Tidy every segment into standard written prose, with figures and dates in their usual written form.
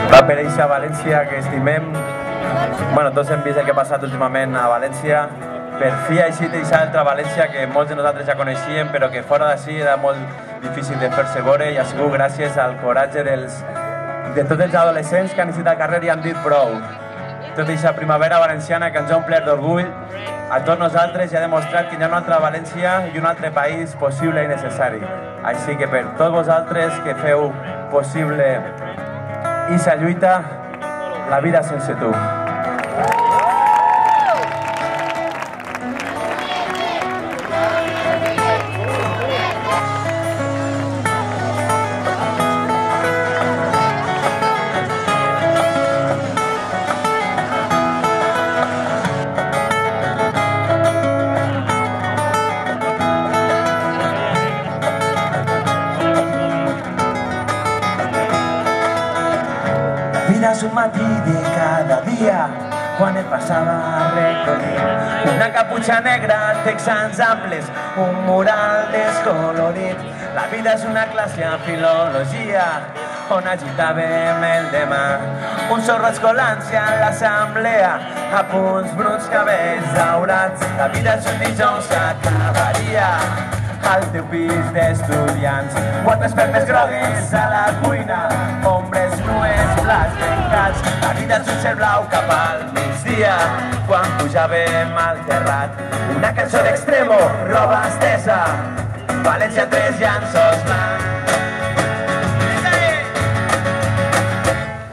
Va per eixa València que estimem. Bueno, tots hem vist el que ha passat últimament a València. Per fi ha eixit eixa altra València que molts de nosaltres ja coneixíem, però que fora d'ací era molt difícil de fer-se veure, i ha sigut gràcies al coratge de tots els adolescents que han eixit al carrer i han dit prou. Tota eixa primavera valenciana que ens ha omplert d'orgull a tots nosaltres i ha demostrat que hi ha una altra València i un altre país possible i necessari. Així que per tots vosaltres que feu possible eixa lluita, la vida sense tu. És un matí de cada dia quan et passava recorrent una caputxa negra, texans amples, un mural descolorit. La vida és una classe a filologia on agitàvem el demà. Un sorro escolant-se a l'assemblea a punts bruts, cabells daurats. La vida és un dijous que acabaria al teu pis d'estudiants. Quatre espelmes grogues a la cuina, ombres nues, plats tancats. La vida és un cel blau cap al migdia quan pujàvem al terrat. Una cançó d'Extremo, roba estesa, València en tres llanços blancs.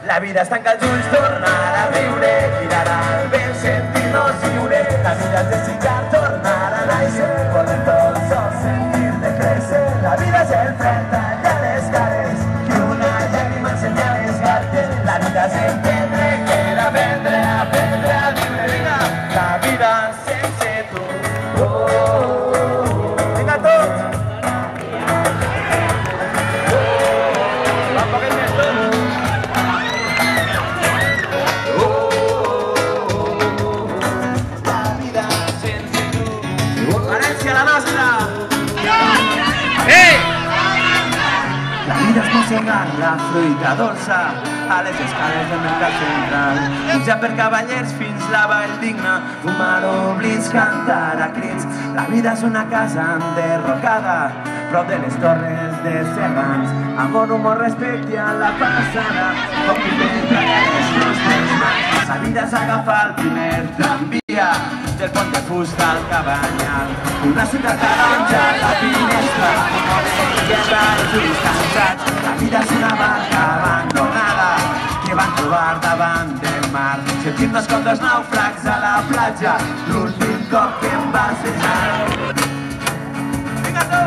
La vida es tanca els ulls, tornar a riure, mirar al vent, sentir-nos lliure. La vida és desitjar, tornar a néixer, volem tots sols sentir-te créixer. La vida és el fred tallar les cares i una llàgrima ensenyar les galtes. La vida és entendre que era aprendre a viure. Vinga, la vida sense tu. Vinga tots! Un poquet més tots! La fruita dolça a les escales del mercat central. Pujar per Cavallers fins la Valldigna, fumar oblits, cantar a crits. La vida és una casa enderrocada prop de les torres de Serrans. Amor, humor, respecte a la passada, com qui t'entrarà les nostres mans. La vida és agafar el primer tramvia del pont de fusta al Cabanyal. Una ciutat taronja a la finestra, guerra i ulls cansats. La vida és una barca abandonada que van trobar davant del mar. Sentim-nos com dos nàufrags a la platja, l'últim cop que em vas besar. Vinga tu!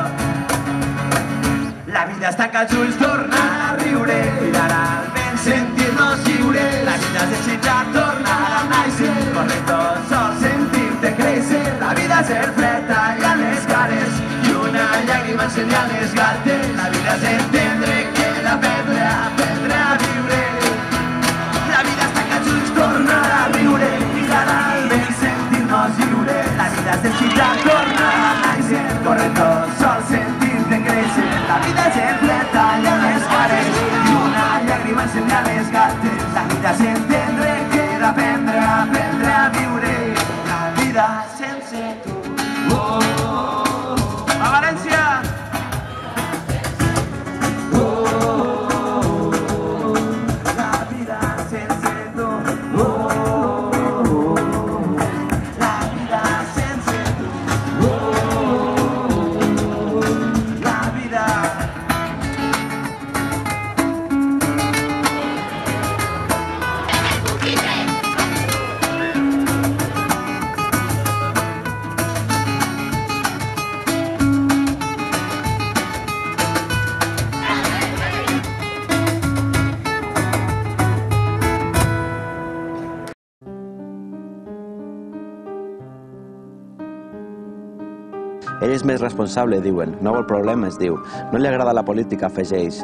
La vida es tanca els ulls, tornar a riure, mirar al vent, sentir-nos lliure. La vida és desitjar, tornar a néixer, correr tot sol, sentir-te créixer. La vida és el fred tallar les cares i una llàgrima ensenyar les galtes. La vida és entendre que he d'aprendre a viure. La vida es tanca els ulls, tornar a riure, mirar al vent, sentir-nos lliure. La vida és desitjar, tornar a néixer, correr tot sol, sentir-te créixer. La vida és el fred tallar les cares i una llàgrima ensenyar les galtes. La vida és entendre que he d'aprendre a viure. La vida sense tu. A València! La vida sense tu. La vida sense tu. La vida. Ell és més responsable, diuen. No vol problemes, diu. No li agrada la política, afegeix.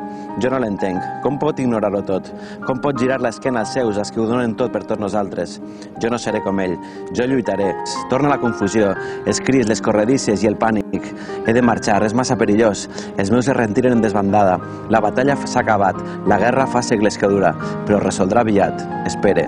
Jo no l'entenc. Com pot ignorar-ho tot? Com pot girar l'esquena als seus, als que ho donen tot per tots nosaltres? Jo no seré com ell. Jo lluitaré. Torna la confusió, els crits, les corredisses i el pànic. He de marxar, és massa perillós. Els meus es retiren en desbandada. La batalla s'ha acabat. La guerra fa segles que dura, però resoldrà aviat. Espere.